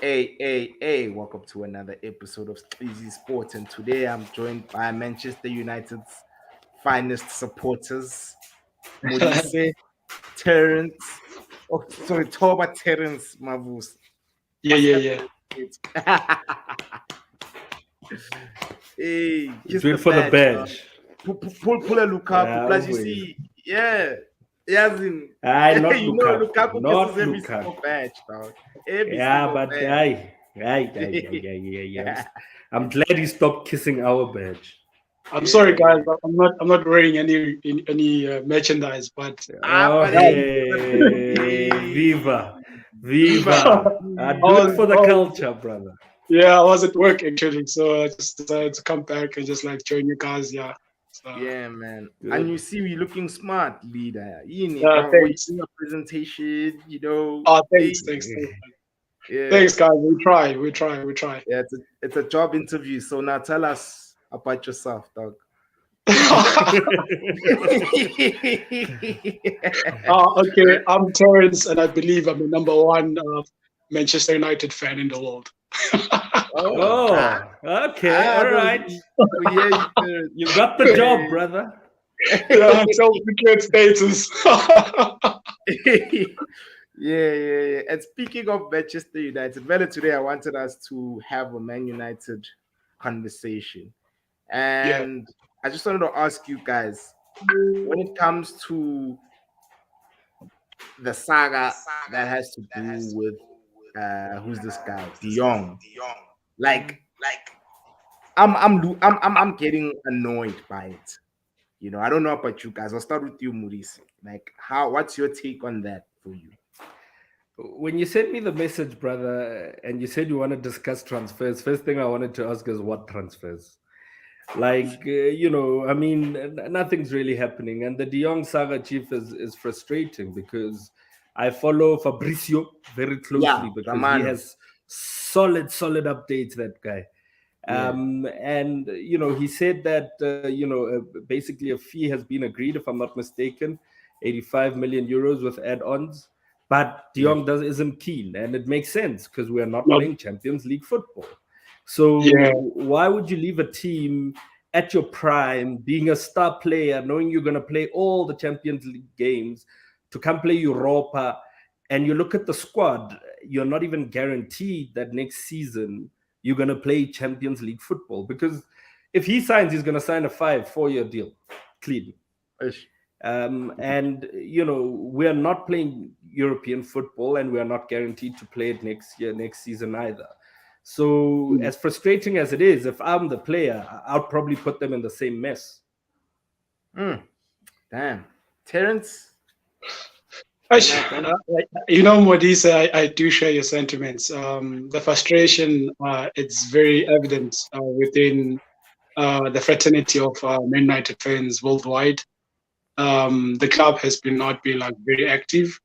Hey, welcome to another episode of Easy Sports. And today I'm joined by Manchester United's finest supporters, Modise, Terence. Oh, sorry, Toba Terence Mavus. Yeah. Hey, kiss Do the it for the badge, dog. badge. Pull a Lukaku. Yeah, Plus, you always. see, yeah. Yes, in Not you know, Lukaku. Lukaku kisses Not every Lukaku. single badge, dog. Every Yeah, single but badge. I'm glad he stopped kissing our badge. I'm sorry, Yeah. guys. I'm not wearing any merchandise, but Oh, But hey, Viva. I Do it was, for I the was culture, brother. yeah, I was at work actually, so I just decided to come back and just like join you guys. Yeah. So yeah, man. And Good. you see, we looking smart, leader. When you thanks. do your presentation, Oh, hey, thanks. yeah, Thanks, guys. We try. yeah. It's a job interview. So now tell us about yourself, dog. Okay, I'm Terence, and I believe I'm the number one Manchester United fan in the world. oh, Oh, okay. All no, right. yeah, You got the job, brother. Yeah, self-declared status. yeah. And speaking of Manchester United, well, today I wanted us to have a Man United conversation. Yeah. And I just wanted to ask you guys, when it comes to the saga that has to do with who's this guy, De Jong, like I'm getting annoyed by it. I don't know about you guys. I'll start with you, Maurice. Like, what's your take on that for you? When you sent me the message, brother, and you said you want to discuss transfers, first thing I wanted to ask is what transfers? I mean, nothing's really happening. And the De Jong saga, chief, is frustrating because I follow Fabrizio very Yeah, closely because he Romano. has solid updates, that guy. Yeah. He said that, basically a fee has been agreed, if I'm not mistaken, 85 million euros with add-ons. But De Yeah. Jong isn't keen, and it makes sense because we are not No, playing Champions League football. So yeah. why would you leave a team at your prime, being a star player, knowing you're going to play all the Champions League games, to come play Europa, and you look at the squad, you're not even guaranteed that next season you're going to play Champions League football, because if he signs, he's going to sign a 4-year deal, clean. Ish. We're not playing European football, and we're not guaranteed to play it next season either. So as frustrating as it is, if I'm the player, I'll probably put them in the same mess. Damn. Terence? Modisa, I do share your sentiments. The frustration, it's very evident within the fraternity of Man United fans worldwide. The club has not been like very active.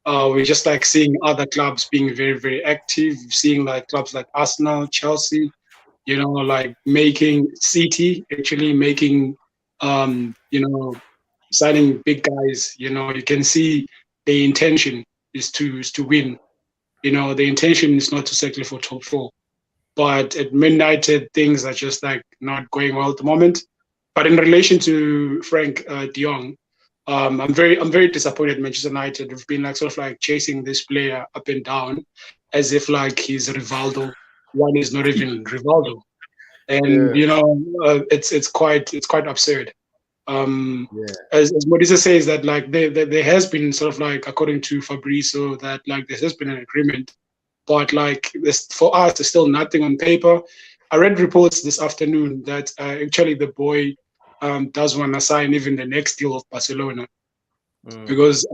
We're just like seeing other clubs being very, very active, seeing like clubs like Arsenal, Chelsea, like making City actually making, signing big guys. You can see the intention is to win. The intention is not to settle for top four. But at Man United, things are just like not going well at the moment. But in relation to Frank De Jong, I'm very disappointed. Manchester United have been like sort of like chasing this player up and down, as if like he's Rivaldo. One is not even Rivaldo, and Yeah. it's quite absurd. Yeah. As Modisa says that like there has been sort of like, according to Fabrizio, that like there has been an agreement, but like this, for us, there's still nothing on paper. I read reports this afternoon that actually the boy does want to sign even the next deal of Barcelona, because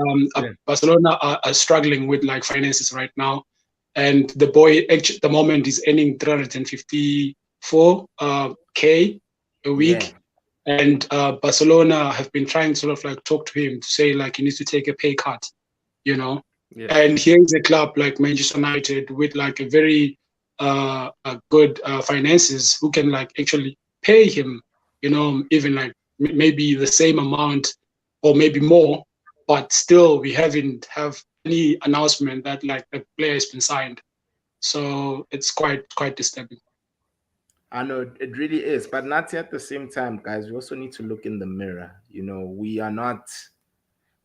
Barcelona are struggling with like finances right now, and the boy at the moment is earning 354 k a week. Yeah. And Barcelona have been trying to sort of like talk to him to say like he needs to take a pay cut, you know. Yeah. And here is a club like Manchester United with like a very good finances, who can like actually pay him, even like maybe the same amount or maybe more, but still we haven't have any announcement that like the player has been signed. So it's quite disturbing. I know it really is, but not at the same time, guys. We also need to look in the mirror. We're not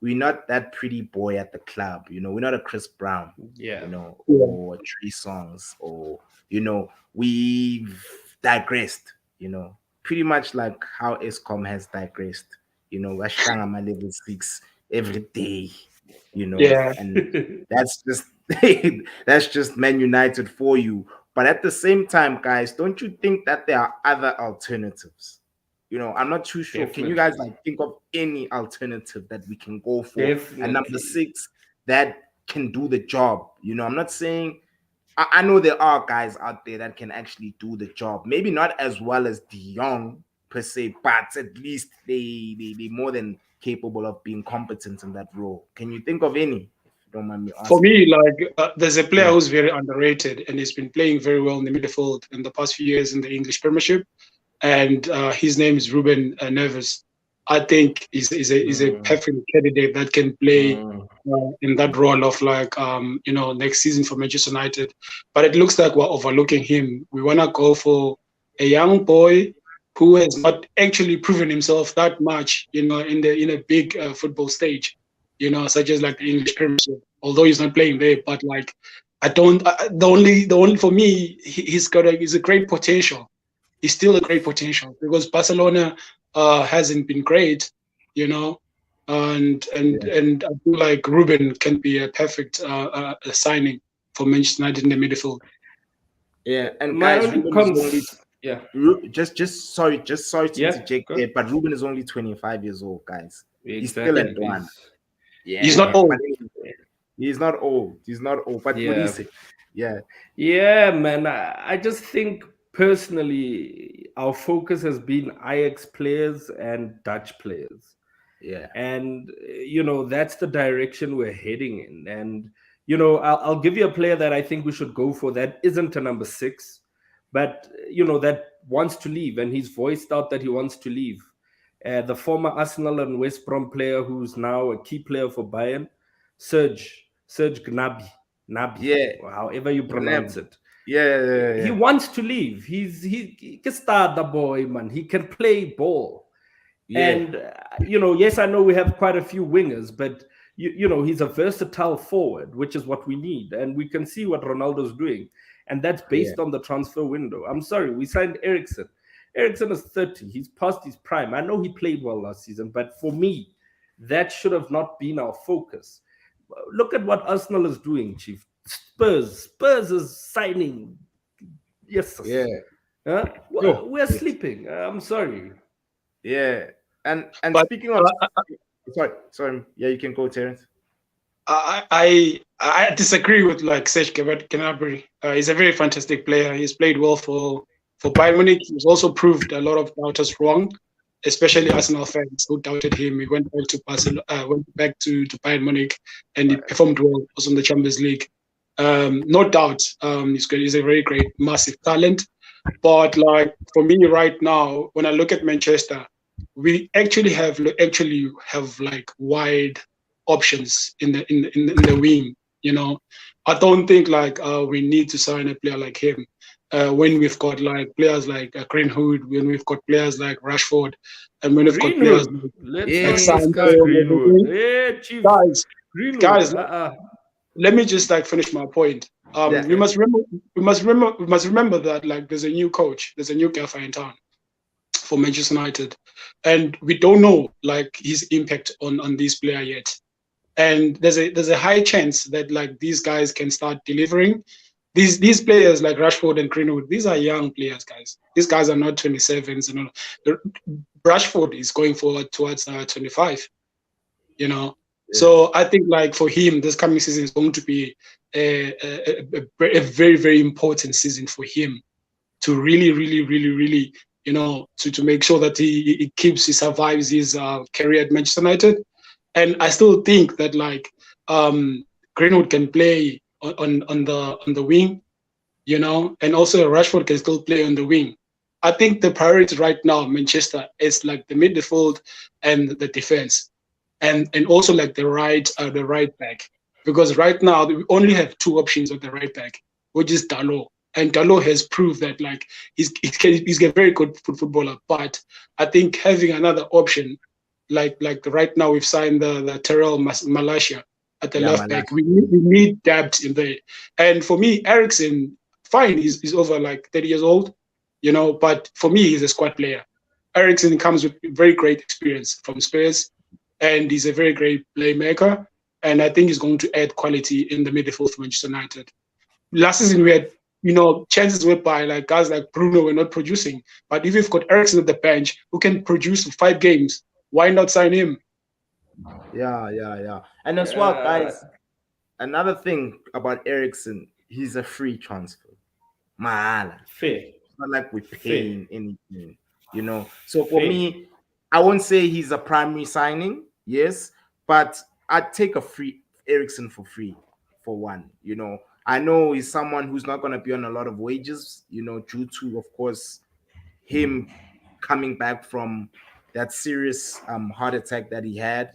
that pretty boy at the club. We're not a Chris Brown, Yeah. Yeah. or Trey Songs, or we've digressed. Pretty much like how ESCOM has digressed. Washlanga my level 6 every day. Yeah. And that's just that's just Man United for you. But at the same time, guys, don't you think that there are other alternatives? I'm not too sure. Can you guys think of any alternative that we can go for? And number Definitely. 6 that can do the job. I'm not saying I know there are guys out there that can actually do the job. Maybe not as well as De Jong per se, but at least they more than capable of being competent in that role. Can you think of any? If you don't mind me For asking. me, like there's a player Yeah. who's very underrated and he's been playing very well in the midfield in the past few years in the English Premiership, and his name is Ruben Neves. I think is a perfect candidate that can play in that role of like next season for Manchester United. But it looks like we're overlooking him. We want to go for a young boy who has not actually proven himself that much, in a big football stage, such as like the English Premiership. Although he's not playing there, but like I don't. The only for me, he's a great potential. He's still a great potential because Barcelona hasn't been great, and I feel like Ruben can be a perfect signing for Manchester United in the midfield. Yeah, and My guys, only Ruben is only yeah. just sorry to Yeah, interject go. there, but Ruben is only 25 years old, guys. He's still Exactly. at one. Yeah, He's not old. but he's not old. He's not old. But what do you Yeah. say? Yeah. Yeah, man. I just think personally our focus has been Ajax players and Dutch players. Yeah. And that's the direction we're heading in. And I'll give you a player that I think we should go for that isn't a number 6, but that wants to leave, and he's voiced out that he wants to leave. The former Arsenal and West Brom player who's now a key player for Bayern, Serge Gnabry, Yeah. or however you pronounce it. Yeah. He wants to leave. He can start the boy, man. He can play ball. Yeah. And yes, I know we have quite a few wingers, but he's a versatile forward, which is what we need, and we can see what Ronaldo's doing, and that's based on the transfer window. I'm sorry, we signed Eriksen. Eriksen is 30. He's past his prime. I know he played well last season, but for me, that should have not been our focus. Look at what Arsenal is doing, Chief. Spurs is signing. Yes. Yeah. We're sleeping. I'm sorry. Yeah. And But, speaking of sorry. Yeah, you can go, Terence. I disagree with like Serge Gnabry. He's a very fantastic player. He's played well for Bayern Munich. He's also proved a lot of doubters wrong, especially Arsenal fans who doubted him. He went back to Barcelona, went back to Bayern Munich, and he performed well also in the Champions League. No doubt, he's good. He's a very great, massive talent. But like for me right now, when I look at Manchester, we actually have like wide options in the wing. I don't think like we need to sign a player like him when we've got like players like Greenwood, when we've got players like Rashford, and when we've got players like Let's Sancho, Greenwood. Yeah, Chief. Greenwood. Guys, Uh-uh. let me just like finish my point. We must remember that like there's a new coach, there's a new gaffer in town for Manchester United, and we don't know like his impact on this player yet. And there's a high chance that like these guys can start delivering. These players like Rashford and Greenwood, these are young players, guys. These guys are not 27s. Rashford is going forward towards 25. So I think like for him, this coming season is going to be a very, very important season for him to really, really, really, really, to make sure that he survives his career at Manchester United. And I still think that like Greenwood can play on the wing, and also Rashford can still play on the wing. I think the priority right now, Manchester, is like the midfield and the defense. And also like the right back, because right now we only have two options at the right back. which is Dalot. And Dalot has proved that like he's a very good footballer. But I think having another option, like right now we've signed the Terrell Malacia at the Yeah, left Malasia. back. We need depth in there. And for me, Ericsson, fine, he's over like 30 years old, but for me, he's a squad player. Ericsson comes with very great experience from Spurs, and he's a very great playmaker. And I think he's going to add quality in the midfield for Manchester United. Last season, we had chances whereby like guys like Bruno were not producing. But if you've got Ericsson at the bench who can produce 5 games, why not sign him? Yeah. And as well, guys, another thing about Ericsson, he's a free transfer. Mahala. Fair. It's not like we're Fair. paying anything. So for Fair. me, I won't say he's a primary signing, yes, but I'd take a free Ericsson for free for one. I know he's someone who's not going to be on a lot of wages, due to, of course, him coming back from that serious heart attack that he had,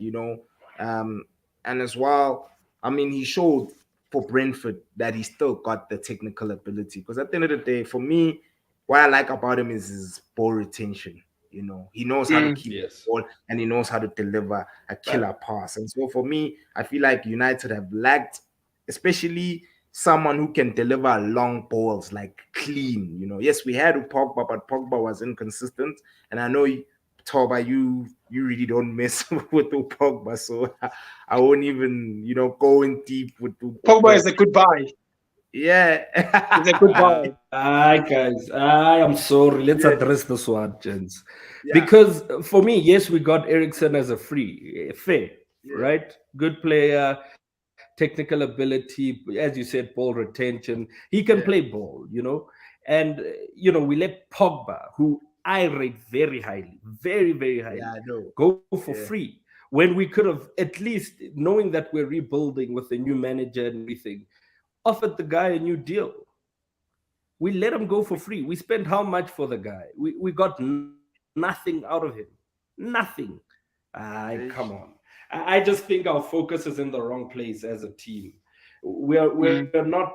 and as well, I mean, he showed for Brentford that he still got the technical ability. Because at the end of the day, for me, what I like about him is his ball retention. He knows how to keep the ball and he knows how to deliver a killer pass. And so for me, I feel like United have lacked, especially someone who can deliver long balls like clean. Yes, we had Pogba, but Pogba was inconsistent. And I know Toba, you really don't mess with Pogba, so I won't even go in deep with Pogba is a good buy. Yeah, it's a good buy. Guys, I am sorry. Let's address this one, gents. Because for me, yes, we got Ericsson as a free, fair, right? Good player, technical ability, as you said, ball retention. He can play ball, and we let Pogba, who I rate very highly, very, very highly, go for free when we could have, at least knowing that we're rebuilding with a new manager and everything, offered the guy a new deal. We let him go for free. We spent how much for the guy? We got nothing out of him. Nothing. Come on. I just think our focus is in the wrong place as a team. We're not.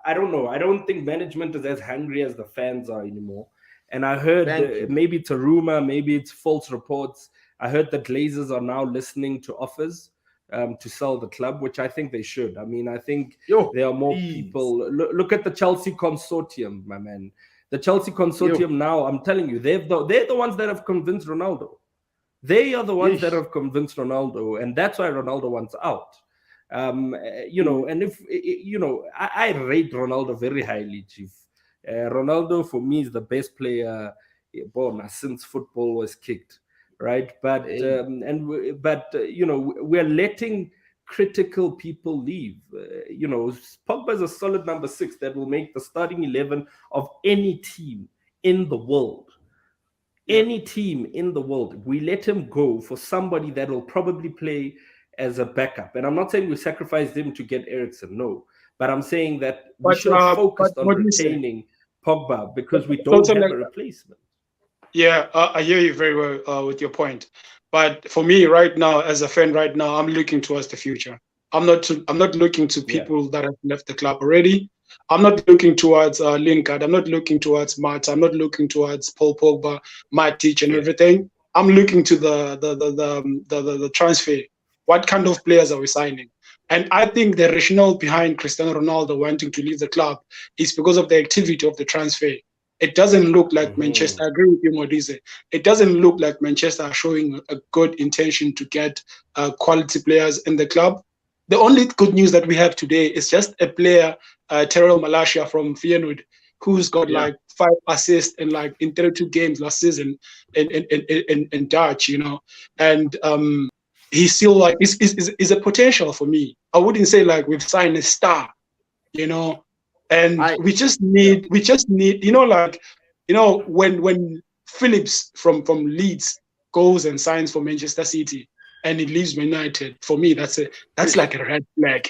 I don't know. I don't think management is as hungry as the fans are anymore. And I heard maybe it's a rumor, maybe it's false reports. I heard that Glazers are now listening to offers to sell the club, which I think they should. I mean, I think there are more people. Look at the Chelsea consortium, my man. The Chelsea consortium now, I'm telling you, they're the ones that have convinced Ronaldo. They are the ones that have convinced Ronaldo, and that's why Ronaldo wants out. And if I rate Ronaldo very highly, Chief. Ronaldo for me is the best player born since football was kicked, right? But we're letting critical people leave. Pogba is a solid number 6 that will make the starting 11 of any team in the world. Any team in the world, we let him go for somebody that will probably play as a backup. And I'm not saying we sacrificed him to get Ericsson, no. But I'm saying that we should have focused on retaining Pogba because we don't have a replacement. Yeah, I hear you very well with your point. But for me right now, as a fan right now, I'm looking towards the future. I'm not looking to people that have left the club already. I'm not looking towards Lingard. I'm not looking towards Matt. I'm not looking towards Paul Pogba, Matic, and everything. I'm looking to the transfer. What kind of players are we signing? And I think the rationale behind Cristiano Ronaldo wanting to leave the club is because of the activity of the transfer. It doesn't look like Manchester. I agree with you, Modize. It doesn't look like Manchester are showing a good intention to get quality players in the club. The only good news that we have today is just a player, Terrell Malacia from Feyenoord, who's got like 5 assists in 32 games last season in Dutch, and he's still is a potential for me. I wouldn't say we've signed a star, and we just need when Phillips from Leeds goes and signs for Manchester City and he leaves United, for me that's like a red flag,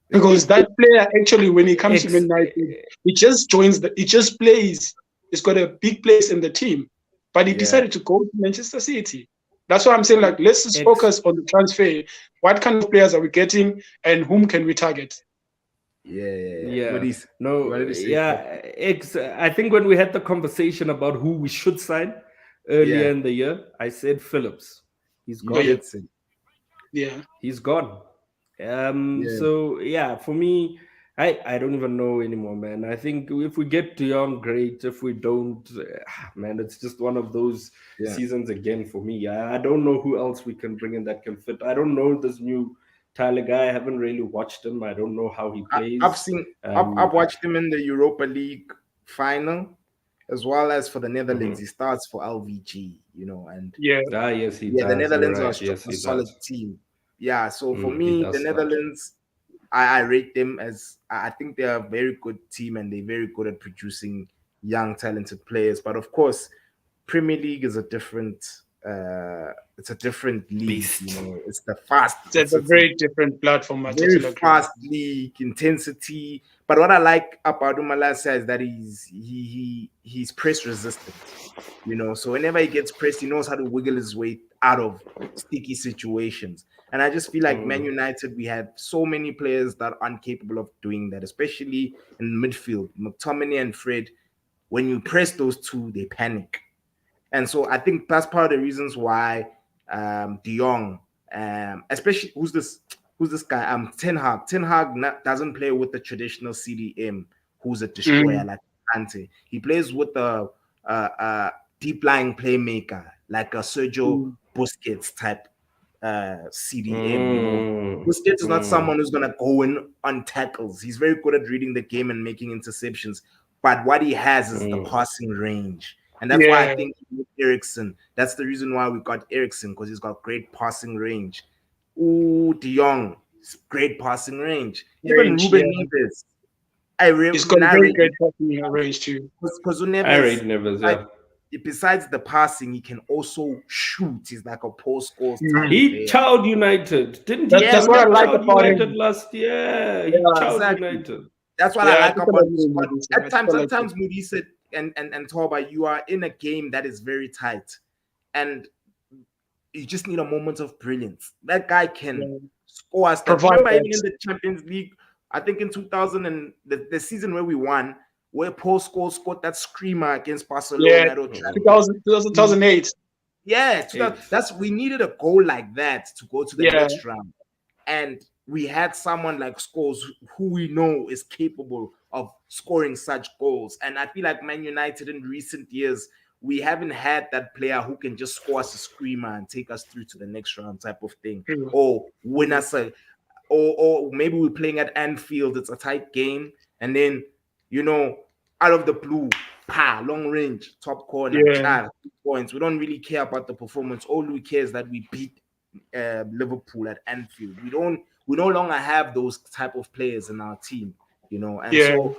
because that player actually, when he comes to United, he just plays. He's got a big place in the team, but he decided to go to Manchester City. That's why I'm saying let's just focus on the transfer. What kind of players are we getting, and whom can we target? Yeah. What Yeah. is No, what did you say? yeah. I think when we had the conversation about who we should sign earlier Yeah, in the year, I said Phillips. He's you Oh gone. yeah, did say. yeah. He's gone. Yeah, So yeah, for me, I don't even know anymore, man. I think if we get De Jong, great. If we don't, man, it's just one of those yeah. seasons again for me. I don't know who else we can bring in that can fit. I don't know this new Tyler guy. I haven't really watched him. I don't know how he I've plays. seen. I've Um, watched him in the Europa League final, as well as for the Netherlands. mhm. He starts for LVG, and Yeah. Yes, he yeah, the does. You're Netherlands are right. Yes, a he solid does. team. Yeah, so for He me, the does start. Netherlands, I rate them as I think they're a very good team and they're very good at producing young, talented players. But of course, Premier League is a different. It's a different league. Beast. It's the fast. It's a It's a very different platform. I very totally agree. fast league intensity. But what I like about Umalasa is that he's press resistant. So whenever he gets pressed, he knows how to wiggle his way out of sticky situations. And I just feel like Man Mm, United, we have so many players that are incapable of doing that, especially in midfield. McTominay and Fred, when you press those two, they panic. And so I think that's part of the reasons why De Jong, especially who's this guy? Ten Hag. Ten Hag doesn't play with the traditional CDM, who's a destroyer Mm, like Kante. He plays with a deep lying playmaker like a Sergio mm, Busquets type CDM. mm, Busquets is not mm, someone who's gonna go in on tackles. He's very good at reading the game and making interceptions. But what he has is the mm. passing range. And that's why I yeah. think with Ericsson, that's the reason why we got Ericsson, because he's got great passing range. Ooh, De Jong, great passing range. Even Range. Ruben Yeah. Neves, He's got a very narrate great passing range too. because I Neves, rate Nevers, like, yeah. besides the passing, he can also shoot. He's like a post goals type Mhm. He player. chowed United. Didn't he That's Yeah, that's come what I and like chowed about United him. last year? He Yeah. chowed exactly. United. That's what I Yeah. I like think I about like his him. squad. I think I like him. Sometimes Moody said and Toba, you are in a game that is very tight, and you just need a moment of brilliance. That guy can Yeah. score us. That Provide remember even in that. the Champions League, I think in 2000 and the season where we won, where Paul Scholes scored that screamer against Yeah. Barcelona at Old Trafford. 2000, We 2008. Yeah, 2000, Eight. we needed a goal like that to go to the Yeah. next round. And we had someone like Scholes who we know is capable of scoring such goals. And I feel like Man United in recent years, we haven't had that player who can just score us a screamer and take us through to the next round type of thing. True. Or win True. us or maybe we're playing at Anfield, it's a tight game, and then you know, out of the blue, long range, top corner, Yeah. 2 points. We don't really care about the performance. All we care is that we beat Liverpool at Anfield. We no longer have those type of players in our team. And Yeah. so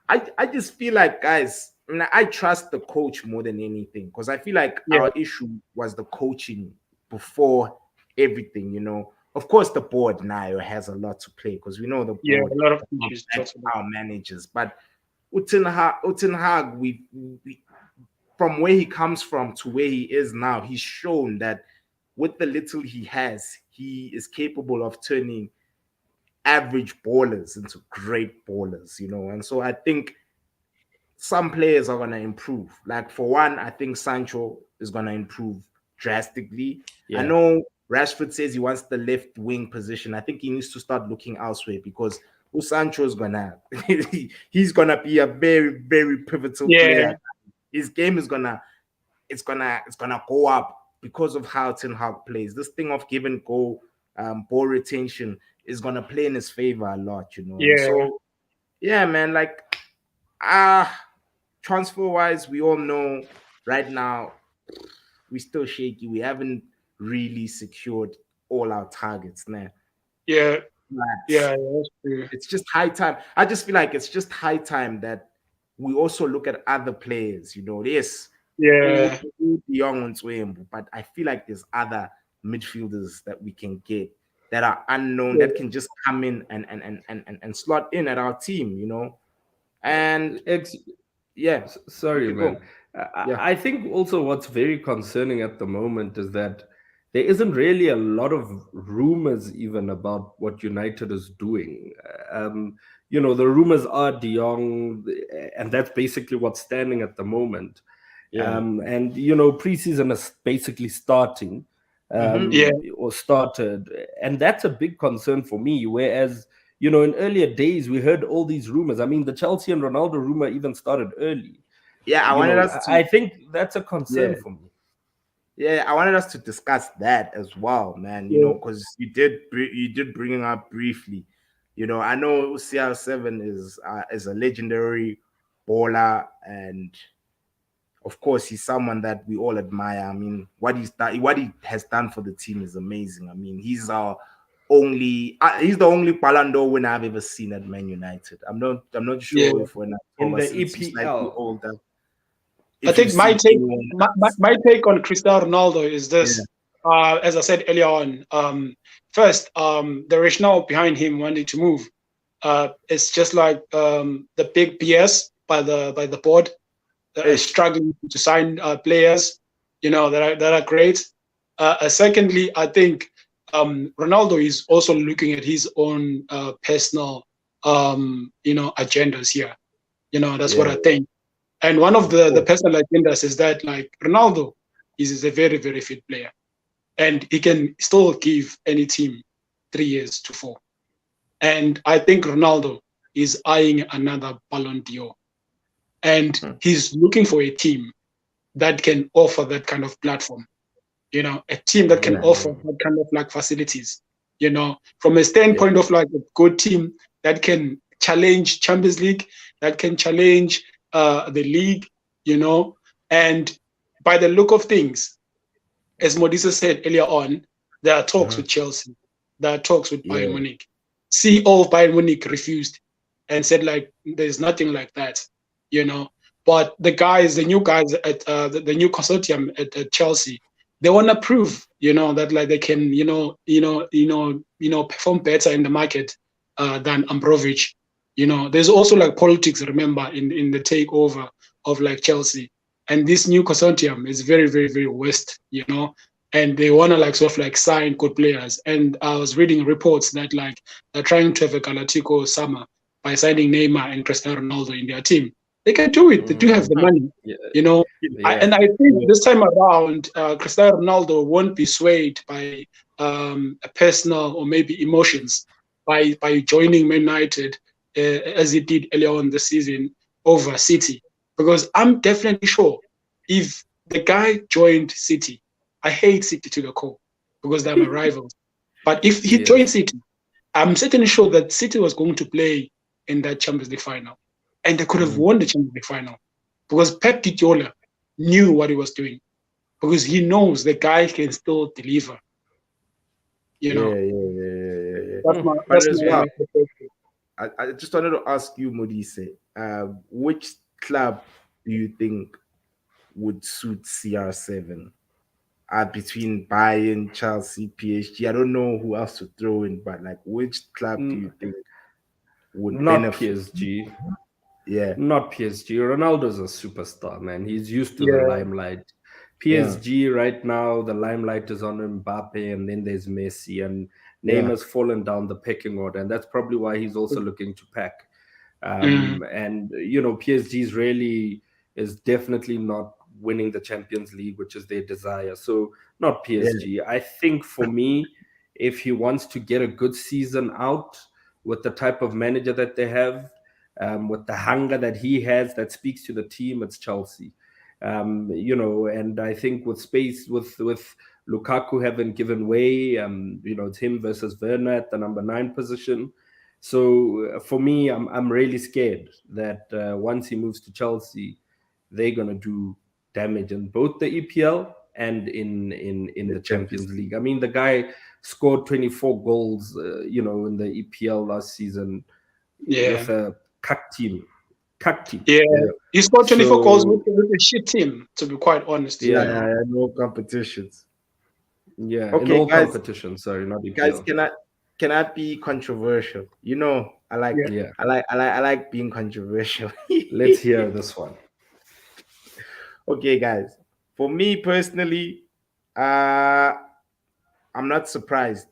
I just feel like, guys, I trust the coach more than anything, because I feel like Yeah. our issue was the coaching before everything. Of course, the board now has a lot to play, because we know the Yeah. board A lot of are issues. Totally. our managers. But Utenhag, we from where he comes from to where he is now, he's shown that with the little he has, he is capable of turning average ballers into great ballers. And so I think some players are going to improve. Like, for one, I think Sancho is going to improve drastically. I Yeah. know Rashford says he wants the left wing position. I think he needs to start looking elsewhere, because Sancho is gonna he's gonna be a very, very pivotal Yeah. player. His game is gonna it's gonna go up because of how Ten Hag plays. This thing of give and go, ball retention is gonna play in his favor a lot. And Yeah. so, yeah, man, like, ah, transfer wise, we all know right now we're still shaky. We haven't really secured all our targets now. Yeah. But Yeah. That's true. it's just high time. I just feel like it's just high time that we also look at other players. Yes, Yeah. young ones, but I feel like there's other midfielders that we can get that are unknown, Yeah. that can just come in and slot in at our team. And Ex- yeah, Sorry, okay, man. go. Yeah, I think also what's very concerning at the moment is that there isn't really a lot of rumors even about what United is doing. Um, the rumors are De Jong, and that's basically what's standing at the moment. Yeah. And preseason is basically starting, Mm-hmm. Yeah, or started, and that's a big concern for me. Whereas in earlier days we heard all these rumors. I mean, the Chelsea and Ronaldo rumor even started early. Yeah, I wanted us I to. think that's a concern Yeah, for me. yeah, I wanted us to discuss that as well, man. yeah, Because you did bring it up briefly. I know CR7 is a legendary baller, and of course, he's someone that we all admire. I mean, what he has done for the team is amazing. I mean, he's the only Ballon d'Or winner I've ever seen at Man United. I'm not sure yeah. if when In October, the since you're slightly EPL. older, I if you've think my seen take, anyone else. my take on Cristiano Ronaldo is Yeah, this. As I said earlier on, first, the rationale behind him wanting to move, it's just like the big BS by the board, ish. struggling to sign players, that are great. Secondly, I think Ronaldo is also looking at his own personal, agendas here. That's what Yeah, I think. And one of of the course. personal agendas is that like Ronaldo is a very, very fit player. And he can still give any team 3 years to 4. And I think Ronaldo is eyeing another Ballon d'Or. And Mm. he's looking for a team that can offer that kind of platform, a team that can Yeah, offer Mm, that kind of like facilities, from a yeah, standpoint of like a good team that can challenge Champions League, that can challenge the league, you know. And by the look of things, as Modisa said earlier on, there are talks uh-huh. with Chelsea, there are talks with Bayern Yeah, Munich. CEO of Bayern Munich refused and said like there's nothing like that, you know. But the new guys at the new consortium at Chelsea, they want to prove, that like they can, perform better in the market than Ambrovich. There's also like politics. Remember in the takeover of like Chelsea, and this new consortium is very, very, very West, and they want to like sort of like sign good players. And I was reading reports that like they're trying to have a Galactico summer by signing Neymar and Cristiano Ronaldo in their team. They can do it. They do have mm, the money, yeah, you know. yeah. And I think yeah, this time around, Cristiano Ronaldo won't be swayed by a personal or maybe emotions by joining Man United as he did earlier on the season over City, because I'm definitely sure if the guy joined City, I hate City to the core because they're my rivals. But if he joined Yes. City, I'm certainly sure that City was going to play in that Champions League final, and they could have mm, won the Champions League final because Pep Guardiola knew what he was doing, because he knows the guy can still deliver. You yeah, know, yeah, yeah, yeah, yeah. that's Mm, my But that's as my well, perspective. I just wanted to ask you, Modise, which club do you think would suit CR7? Between Bayern, Chelsea, PSG. I don't know who else to throw in, but like, which club do n- you think would Not benefit? PSG. Yeah, Not PSG. Ronaldo's a superstar, man. He's used to the Yeah, limelight. yeah, PSG right now, the limelight is on Mbappe, and then there's Messi, and yeah, Neymar's fallen down the pecking order, and that's probably why he's also looking to pack. mm, And PSG's really is definitely not winning the Champions League, which is their desire. So not yeah, PSG. I think for me, if he wants to get a good season out with the type of manager that they have, with the hunger that he has that speaks to the team, it's Chelsea. And I think with space with Lukaku having given way, it's him versus Werner at the number 9 position. So for me, I'm really scared that once he moves to Chelsea, they're gonna do damage in both the EPL and in the the Champions Champions League. League. I mean, the guy scored 24 goals, in the EPL last season yeah, with a cuck team, cuck team. yeah. Yeah, He scored 24 goals So with a shit team, to be quite honest. yeah, yeah, no competitions. yeah, in Okay, all guys, competitions. Sorry, not guys, EPL. can I be controversial? Yeah, Yeah, I like being controversial. let's hear this one. Okay, guys. For me personally, uh, I'm not surprised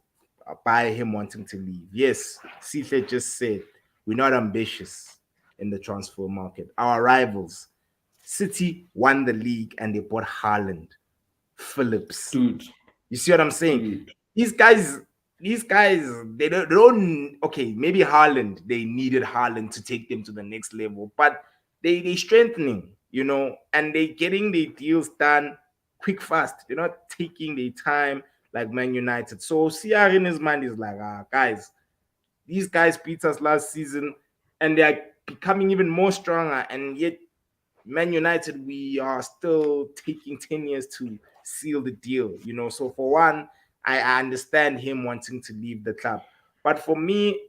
by him wanting to leave. Yes, Sithle just said we're not ambitious in the transfer market. Our rivals, City, won the league and they bought Haaland, Phillips. Dude. You see what I'm saying? Dude. These guys, they don't. Okay, maybe Haaland. They needed Haaland to take them to the next level, but they strengthening, and they getting the deals done quick, fast. They're not taking the time like Man United. So CR in his mind is like, guys, these guys beat us last season, and they are becoming even more stronger, and yet Man United, we are still taking 10 years to seal the deal, So for one, I understand him wanting to leave the club. But for me,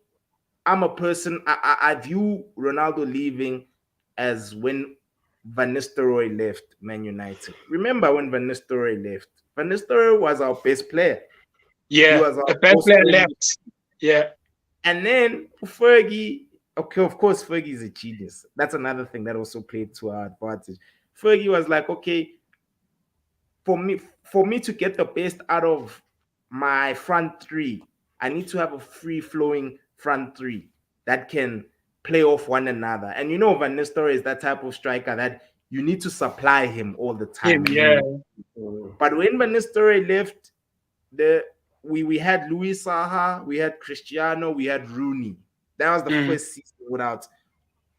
I'm a person, I view Ronaldo leaving as when Van Nistelrooy left Man United. Remember when Van Nistelrooy left? Van Nistelrooy was our best player. He Yeah, was our a bad most player early. left. Yeah. And then Fergie, okay, of course, Fergie is a genius. That's another thing that also played to our advantage. Fergie was like, okay, for me to get the best out of my front three, I need to have a free-flowing front three that can play off one another. And Van Nistelrooy is that type of striker that you need to supply him all the time. Yeah. But when Van Nistelrooy left, we had Luis Saha, we had Cristiano, we had Rooney. That was the first season without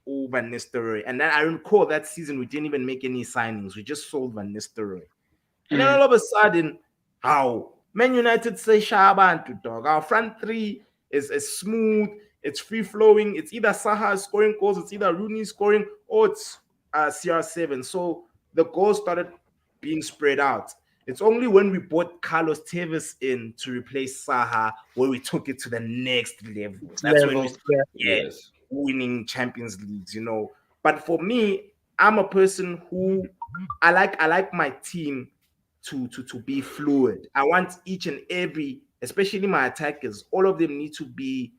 Van Nistelrooy. And then I recall that season we didn't even make any signings. We just sold Van Nistelrooy. And then all of a sudden, how Man United say Shaban to dog. Our front three is smooth, it's free flowing. It's either Saha scoring goals, it's either Rooney scoring, or it's CR7. So the goals started being spread out. It's only when we brought Carlos Tevez in to replace Saha where we took it to the next level. That's when we started winning Champions Leagues, But for me, I'm a person who I like my team to be fluid. I want each and every, especially my attackers, all of them need to be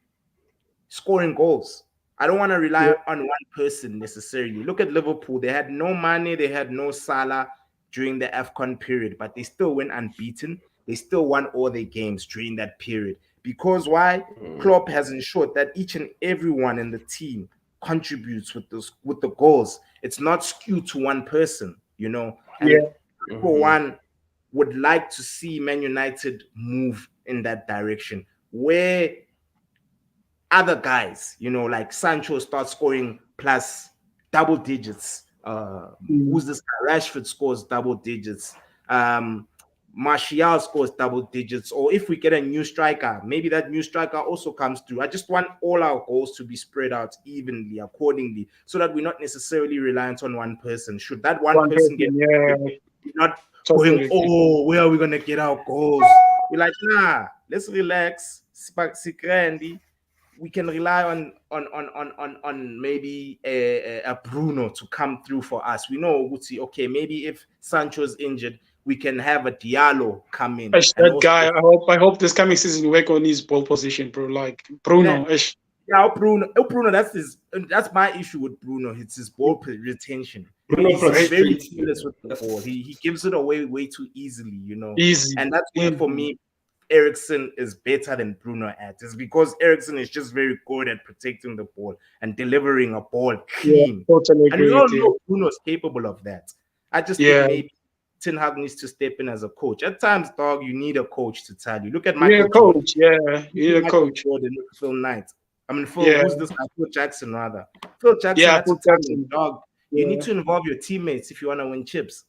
scoring goals. I don't want to rely on one person necessarily. Look at Liverpool. They had no Mane, they had no Salah during the AFCON period, but they still went unbeaten. They still won all their games during that period. Because why? Klopp has ensured that each and everyone in the team contributes with the goals. It's not skewed to one person, And for one, would like to see Man United move in that direction where other guys, like Sancho starts scoring plus double digits. Who's this guy? Rashford scores double digits. Martial scores double digits. Or if we get a new striker, maybe that new striker also comes through. I just want all our goals to be spread out evenly, accordingly, so that we're not necessarily reliant on one person. Should that one person get not going, where are we going to get our goals? We're like, nah, let's relax. We can rely on maybe a Bruno to come through for us. We know, okay, maybe if Sancho's injured, we can have a Diallo come in. That guy, I hope this coming season work on his ball position, bro. Like Bruno. Bruno, that's my issue with Bruno. It's his ball retention. He's very careless with the ball. He gives it away way too easily, Easy. And that's where for me Eriksen is better than Bruno at. It's because Eriksen is just very good at protecting the ball and delivering a ball clean. Yeah, totally agree. And we all know Bruno's capable of that. I just think maybe Ten Hag needs to step in as a coach. At times, dog, you need a coach to tell you. Look at Michael Jordan. You need a coach. Jordan, Phil Knight. Who's this guy? Phil Jackson, rather. Phil Jackson, Phil Jackson. Dog. You need to involve your teammates if you want to win chips.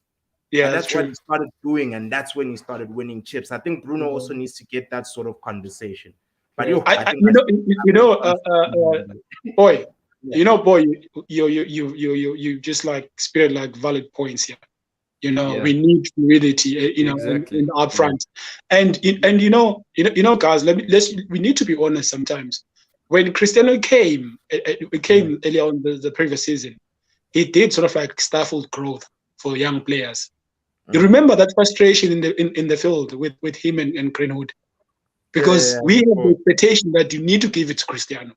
Yeah, and that's what he started doing, and that's when he started winning chips. I think Bruno also needs to get that sort of conversation. But boy, you just like spirit like valid points here. We need fluidity, in up front, and guys, we need to be honest. Sometimes when Cristiano came earlier on the previous season, he did sort of like stifled growth for young players. You remember that frustration in the field with him and Greenwood, because we have the expectation that you need to give it to Cristiano,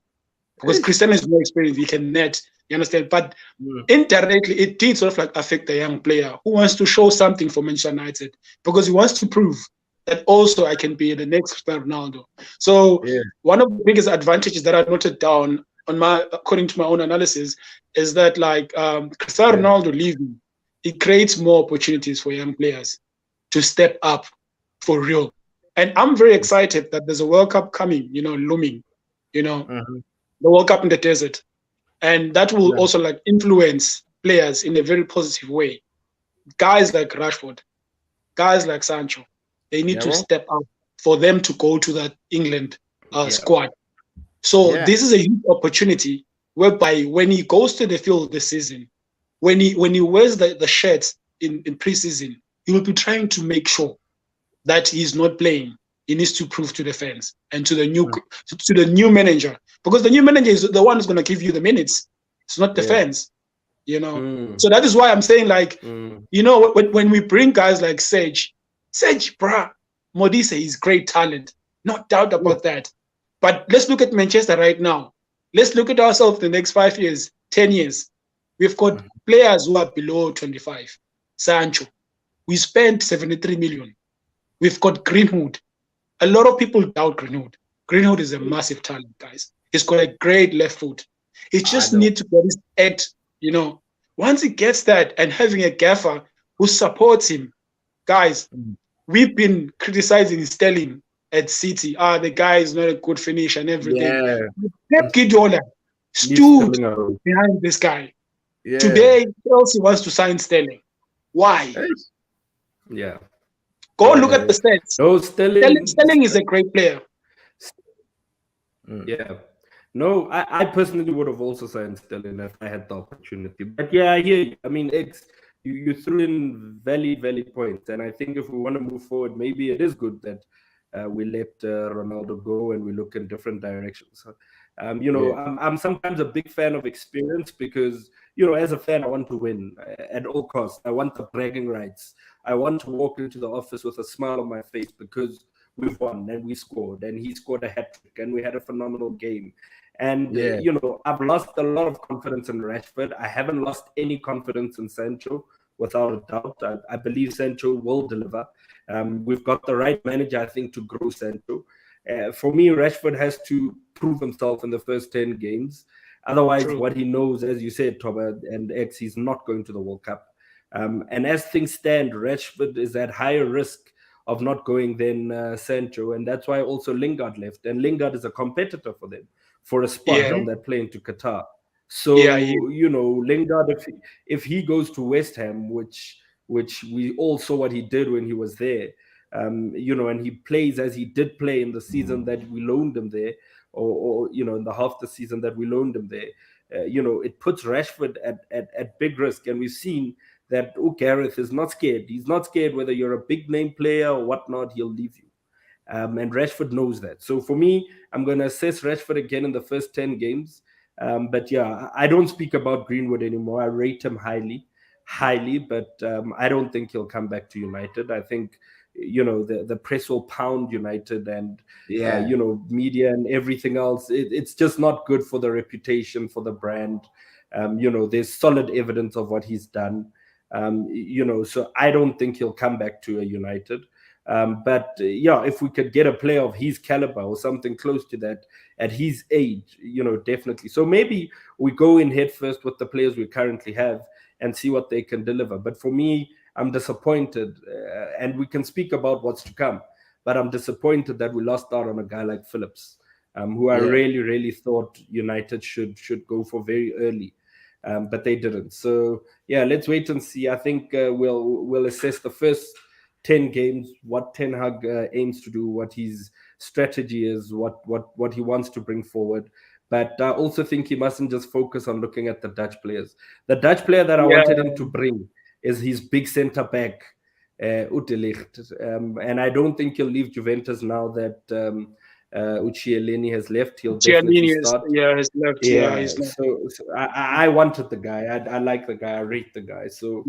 because Cristiano is more experienced. He can net, you understand? But indirectly, it did sort of like affect the young player who wants to show something for Manchester United, because he wants to prove that also I can be the next Cristiano Ronaldo. So one of the biggest advantages that I noted down according to my own analysis, is that like Cristiano Ronaldo leaving, it creates more opportunities for young players to step up for real. And I'm very excited that there's a World Cup coming, looming, the World Cup in the desert. And that will also like influence players in a very positive way. Guys like Rashford, guys like Sancho, they need to step up for them to go to that England squad. So this is a huge opportunity whereby when he goes to the field this season, when he wears the shirts in preseason, he will be trying to make sure that he's not playing. He needs to prove to the fans and to the new manager, because the new manager is the one who's going to give you the minutes. It's not the fans, So that is why I'm saying, like, when we bring guys like Sage, bruh, Modise is great talent, no doubt about that. But let's look at Manchester right now. Let's look at ourselves the next 5 years, 10 years. We've got players who are below 25. Sancho, we spent 73 million. We've got Greenwood. A lot of people doubt Greenwood. Greenwood is a massive talent, guys. He's got a great left foot. He just needs to get his act, Once he gets that, and having a gaffer who supports him, guys, we've been criticizing Sterling at City. The guy is not a good finish and everything. Pep Guardiola stood behind this guy. Yeah. Today, Chelsea wants to sign Sterling. Why? Yeah. Go look at the stats. No, Sterling is a great player. Yeah. No, I personally would have also signed Sterling if I had the opportunity. But yeah, I hear you. I mean, you threw in valid points. And I think if we want to move forward, maybe it is good that we let Ronaldo go and we look in different directions. I'm sometimes a big fan of experience because, as a fan, I want to win at all costs. I want the bragging rights. I want to walk into the office with a smile on my face because we've won and we scored and he scored a hat-trick and we had a phenomenal game. And, I've lost a lot of confidence in Rashford. I haven't lost any confidence in Sancho, without a doubt. I believe Sancho will deliver. We've got the right manager, I think, to grow Sancho. For me, Rashford has to prove himself in the first 10 games. Otherwise, what he knows, as you said, Toba and X, he's not going to the World Cup. And as things stand, Rashford is at higher risk of not going than Sancho. And that's why also Lingard left. And Lingard is a competitor for them, for a spot on that plane to Qatar. So, Lingard, if he goes to West Ham, which we all saw what he did when he was there, and he plays as he did play in the season that we loaned him there, or in the half the season that we loaned him there, it puts Rashford at big risk. And we've seen that Gareth is not scared. He's not scared whether you're a big name player or whatnot, he'll leave you. And Rashford knows that. So for me, I'm going to assess Rashford again in the first 10 games. But yeah, I don't speak about Greenwood anymore. I rate him highly, but I don't think he'll come back to United. I think, the press will pound United and, media and everything else. It's just not good for the reputation, for the brand. There's solid evidence of what he's done. So I don't think he'll come back to a United. But if we could get a player of his caliber or something close to that at his age, definitely. So maybe we go in head first with the players we currently have and see what they can deliver. But for me, I'm disappointed, and we can speak about what's to come. But I'm disappointed that we lost out on a guy like Phillips, who I really thought United should go for very early. But they didn't. So yeah, let's wait and see. I think we'll assess the first 10 games, what Ten Hag aims to do, what his strategy is, what he wants to bring forward. But I also think he mustn't just focus on looking at the Dutch players. The Dutch player that I wanted him to bring is his big centre back, Utelicht. And I don't think he'll leave Juventus now that Uchieleni has left. He'll definitely start. He's left. Yeah, he's left. So I wanted the guy. I like the guy. I rate the guy. So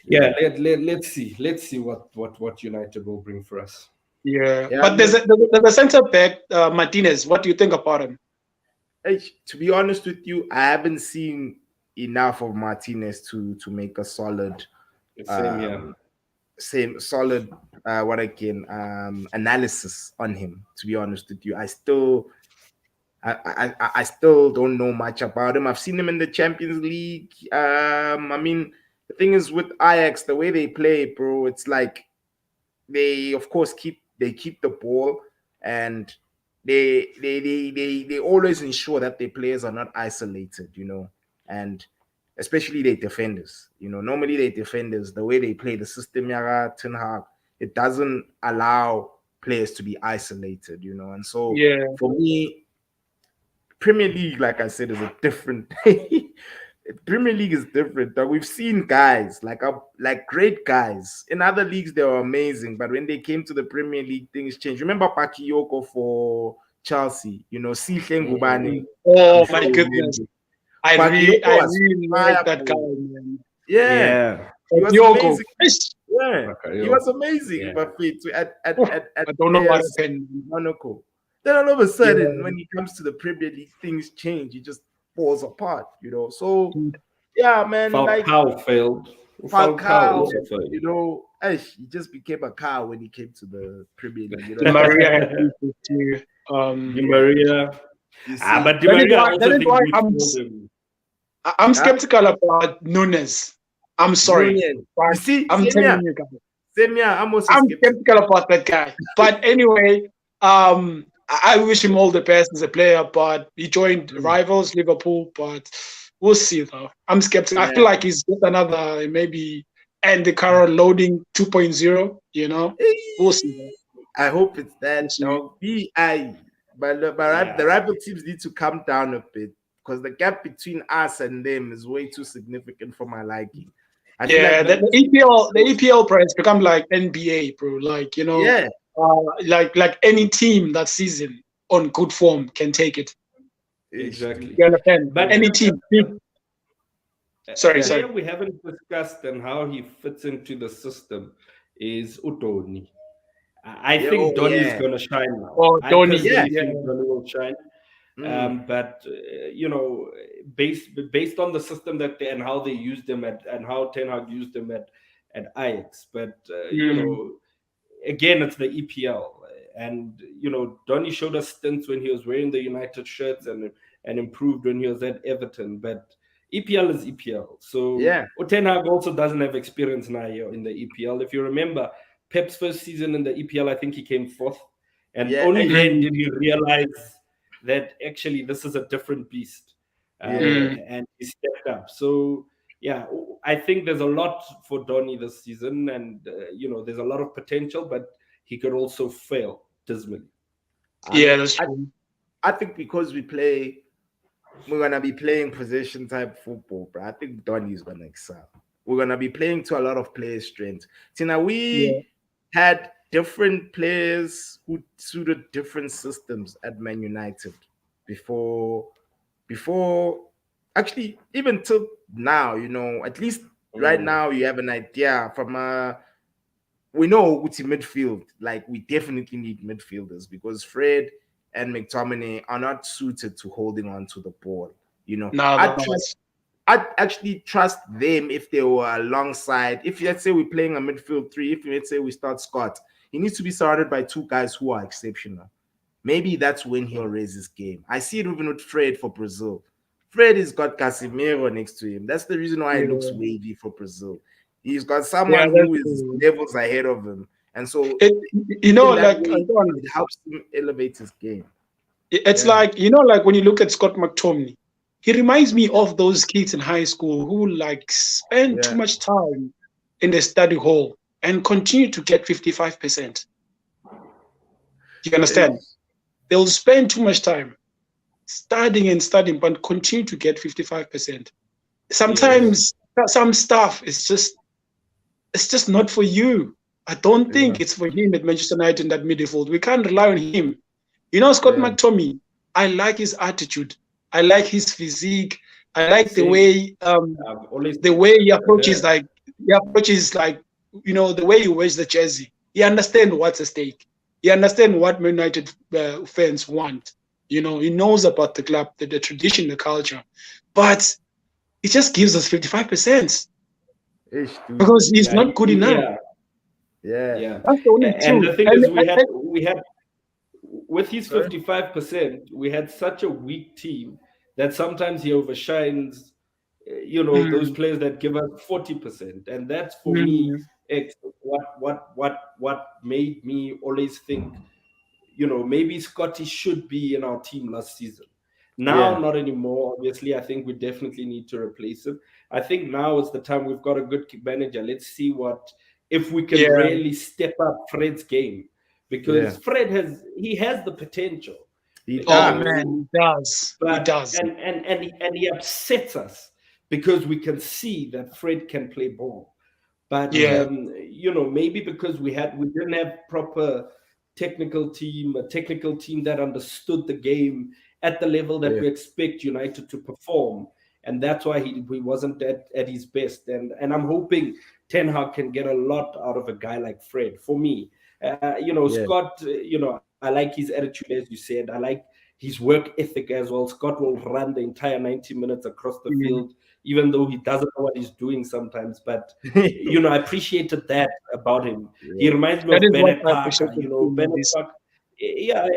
let's see what United will bring for us. But there's a centre back, Martinez. What do you think about him? To be honest with you, I haven't seen enough of Martinez to make a solid analysis on him. To be honest with you, I still I still don't know much about him. I've seen him in the Champions League. I mean, the thing is with Ajax, the way they play, bro, it's like they of course keep the ball, and they always ensure that their players are not isolated, and especially their defenders. Normally their defenders, the way they play the system, Yara Ten Hag, it doesn't allow players to be isolated, and so Yeah. for me, Premier League, like I said, is a different. Premier League is different. We've seen guys like great guys in other leagues. They were amazing, but when they came to the Premier League, things changed. Remember Bakayoko for Chelsea? Sihle Ngubane. Oh I'm my sure you goodness. remember. I Bakayoko was really like that guy, firepower. man. Yeah, he was Diogo. amazing. Yeah, he was amazing. Yeah. But at I don't know what players happened. in Monaco. Then all of a sudden, Yeah. when it comes to the Premier League, things change. It just falls apart, So Dude. yeah, man, like Falcao failed. Falcao, also failed. he just became a cow when he came to the Premier League. Di Maria had issues too. Di Maria. You see, But Di That is Maria why- also that is think why we I'm- sold him. I'm skeptical about Nunes. I'm sorry. Nunez. but You see, I'm same here. telling you guys. Same here. I'm also I'm skeptical. skeptical about that guy. But anyway, I wish him all the best as a player, but he joined rivals Liverpool, but we'll see though. I'm skeptical. I feel Yeah. like he's just another maybe Andy Carroll loading 2.0, We'll see though. I hope it's that. We'll see. But the rival teams need to come down a bit, because the gap between us and them is way too significant for my liking. I feel Yeah, like the EPL price become like NBA, bro. Like, yeah, like any team that season on good form can take it. Exactly. You understand? But- Any team. Sorry. The player we haven't discussed and how he fits into the system is Udoni. I Yeah, think Donny is yeah. going to shine now. Oh, I Donny, personally yeah. think Donny will shine. But based on the system and how they used them and how Ten Hag used them at Ajax. But again, it's the EPL, and Donny showed us stints when he was wearing the United shirts and improved when he was at Everton. But EPL is EPL. So Yeah. Ten Hag also doesn't have experience now in the EPL. If you remember Pep's first season in the EPL, I think he came fourth, and Yeah, only and- then did he realize that actually this is a different beast, and he stepped up. So yeah, I think there's a lot for Donny this season, and there's a lot of potential, but he could also fail dismally. Yeah, that's true. I think because we're gonna be playing possession type football, bro. I think Donny is gonna excel. We're gonna be playing to a lot of player strength. Tina, we had different players who suited different systems at Man United before actually even till now, at least right now you have an idea from we know Uti midfield, like we definitely need midfielders because Fred and McTominay are not suited to holding on to the ball. I'd actually trust them if they were alongside. If let's say we're playing a midfield three, if let's say we start Scott, he needs to be surrounded by two guys who are exceptional. Maybe that's when he'll raise his game. I see it even with Fred for Brazil. Fred has got Casemiro next to him. That's the reason why he looks wavy for Brazil. He's got someone who is levels ahead of him. And so it helps him elevate his game. It's like when you look at Scott McTominay, he reminds me of those kids in high school who spend too much time in the study hall and continue to get 55%. You understand? They'll spend too much time studying, but continue to get 55%. Sometimes some stuff is just not for you. I don't think it's for him at Manchester United in that midfield. We can't rely on him. Scott McTominay, I like his attitude. I like his physique. I like the way he approaches the way he wears the jersey. He understands what's at stake. He understands what Man United fans want. He knows about the club, the tradition, the culture. But he just gives us 55%. Because he's not good enough. Yeah. That's the only and the thing is, with his 55%, we had such a weak team that sometimes he overshines, those players that give us 40%. And that's for me, Mm. what made me always think, maybe Scotty should be in our team last season. Now, Yeah. not anymore. Obviously, I think we definitely need to replace him. I think now is the time. We've got a good manager. Let's see if we can Yeah. really step up Fred's game, Yeah. because Fred has the potential, He Oh does. man, he does. He but does. and he upsets us because we can see that Fred can play ball. But Yeah. maybe because we didn't have proper a technical team that understood the game at the level that Yeah. we expect United to perform, and that's why he wasn't at his best. And I'm hoping Ten Hag can get a lot out of a guy like Fred. For me, Yeah. Scott, I like his attitude, as you said. I like his work ethic as well. Scott will run the entire 90 minutes across the Mm. field, even though he doesn't know what he's doing sometimes. But I appreciated that about him. He Yeah. reminds me That of is what Bennett I Parker. appreciate in Bennett this. Parker. Yeah,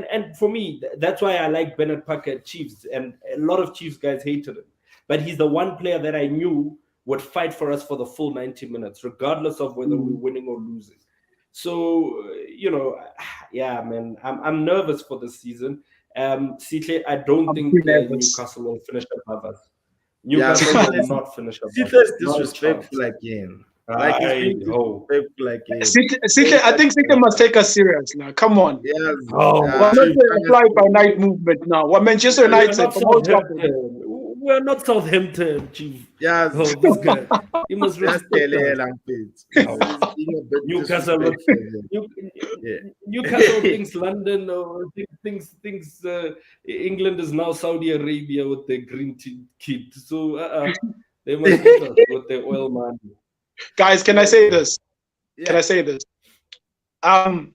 and for me, that's why I like Bennett Parker at Chiefs, and a lot of Chiefs guys hated him. But he's the one player that I knew would fight for us for the full 90 minutes, regardless of whether we're Mm. winning or losing. So, yeah, man, I'm nervous for the season. Sitle, I don't I'm too think nervous. Newcastle will finish above us. Yeah, but Newcastle will not finish above Sitler us. is Not a chance. disrespectful again. Like he's I being hope. disrespectful again. I think Sika must take us serious now. Come on. Yes. Oh, We're not Chief. a fly-by-night movement now. We're Manchester We're United not from Old Trafford. Southampton. We're not Southampton, Chief. Yes. Oh, this guy. He must Just respect tell us. her I'm fit. Oh, He's being a bit Newcastle, disrespectful. New- Yeah. Newcastle thinks London or thinks England is now Saudi Arabia with their green kit. So they must eat us with their oil money. Guys, can I say this? Can I Yeah. say this? I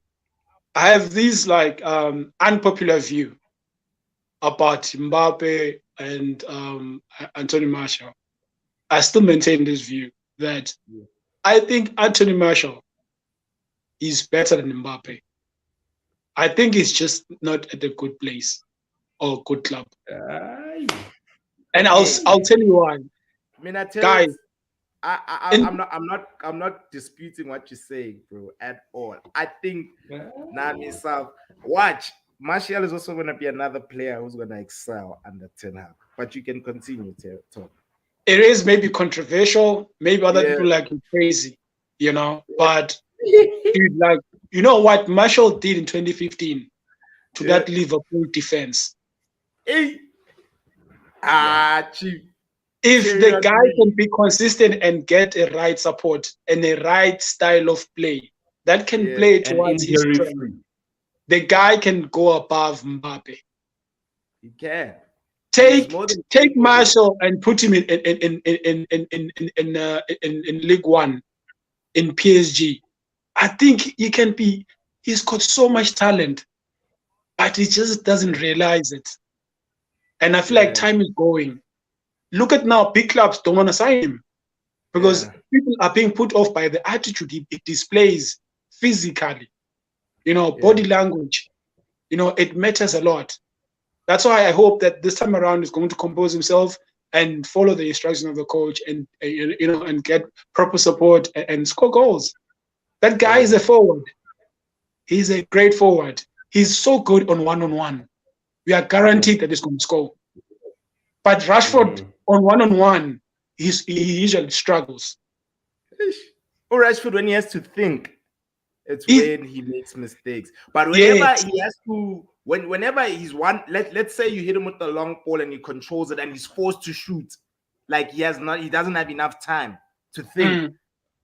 have this unpopular view about Mbappe and Anthony Martial. I still maintain this view that I think Anthony Martial is better than Mbappe. I think he's just not at a good place or good club. Aye. And Hey, I'll tell you why. I mean, I tell Guys, you, and I'm not disputing what you're saying, bro, at all. I think now myself, watch. Martial is also gonna be another player who's gonna excel under Ten Hag. But you can continue to talk. it is maybe controversial. Maybe other Yeah. people like you crazy, but dude, you know what Marshall did in 2015 to Yeah. that Liverpool defense. Hey. Chief. If the guy Seriously. can be consistent and get a right support and a right style of play that can Yeah. play And towards his injury strength, free. the guy can go above Mbappe. You can. Take more than take capable. Marshall and put him in League One in PSG. I think he can be. He's got so much talent, but he just doesn't realize it. And I feel like Yeah. time is going. Look at now, big clubs don't want to sign him because Yeah. people are being put off by the attitude he displays physically. Yeah. Body language. It matters a lot. That's why I hope that this time around he's going to compose himself and follow the instruction of the coach and and get proper support and score goals. That guy is a forward. He's a great forward. He's so good on one-on-one. We are guaranteed that he's going to score. But Rashford on one-on-one, he usually struggles. Or Rashford, when he has to think, it's He- when he makes mistakes. But whenever Yes. he has to, whenever he's one, let's say you hit him with the long ball and he controls it and he's forced to shoot, like he doesn't have enough time to think. Mm.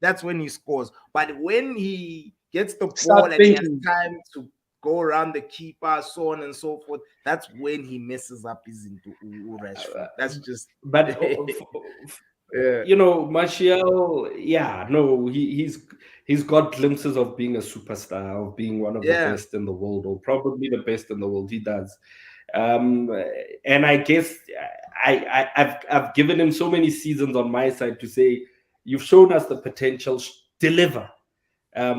That's when he scores. But when he gets the ball Start and he has thinking. time to go around the keeper, so on and so forth, that's when he messes up his into Rashford. That's just But yeah. Martial, yeah, no, he's got glimpses of being a superstar, of being one of the Yeah. best in the world, or probably the best in the world. He does, and I guess I've given him so many seasons on my side to say, you've shown us the potential, deliver.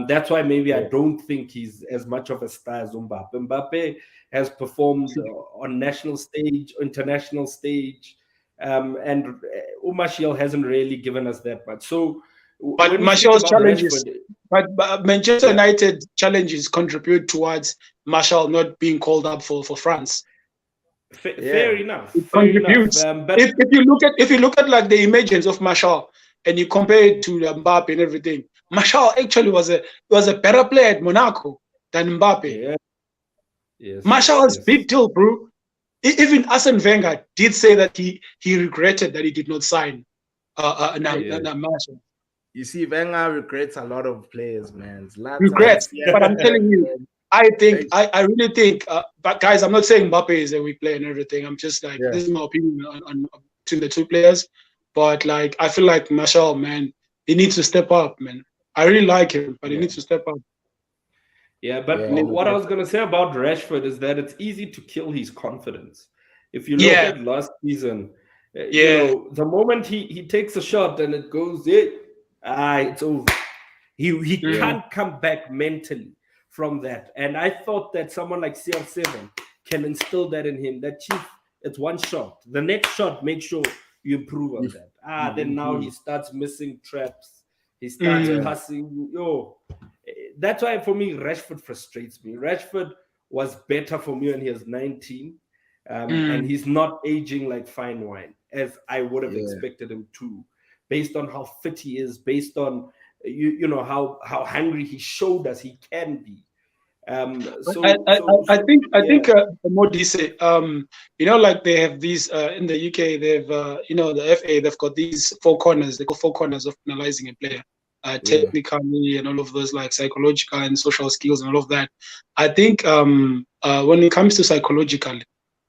That's why maybe I don't think he's as much of a star as Mbappe. Mbappe has performed on national stage, international stage, and Martial hasn't really given us that much. So but when we speak Martial's about challenges, Rashford, but Manchester United challenges contribute towards Martial not being called up for France. fair enough. It Fair enough. contributes. But If you look at like the emergence of Martial and you compare it to Mbappe and everything, Martial actually was a better player at Monaco than Mbappe. yeah, yes, Martial is yes. big deal, bro. Even Arsene Wenger did say that he regretted that he did not sign Martial. You see, Wenger regrets a lot of players, man. Zlatan, Regrets, but I'm telling you, I really think. But guys, I'm not saying Mbappe is a weak player and everything. I'm just like, this is my opinion on between the two players. But like, I feel like Martial, man, he needs to step up, man. I really like him, but he needs to step up. Yeah, but what I was going to say about Rashford is that it's easy to kill his confidence. If you look at last season, you know, the moment he takes a shot and it goes, it's over. He can't come back mentally from that. And I thought that someone like CR7 can instill that in him. That chief, it's one shot. The next shot, make sure you improve on that. Then now he starts missing traps. He starts passing. That's why for me, Rashford frustrates me. Rashford was better for me when he was 19. And he's not aging like fine wine, as I would have expected him to, based on how fit he is, based on you know how hungry he showed us he can be. I think Modise, you know, like they have these in the UK, they've you know, the FA, they've got these four corners. They got four corners of analyzing a player, technically and all of those like psychological and social skills and all of that. I think when it comes to psychological,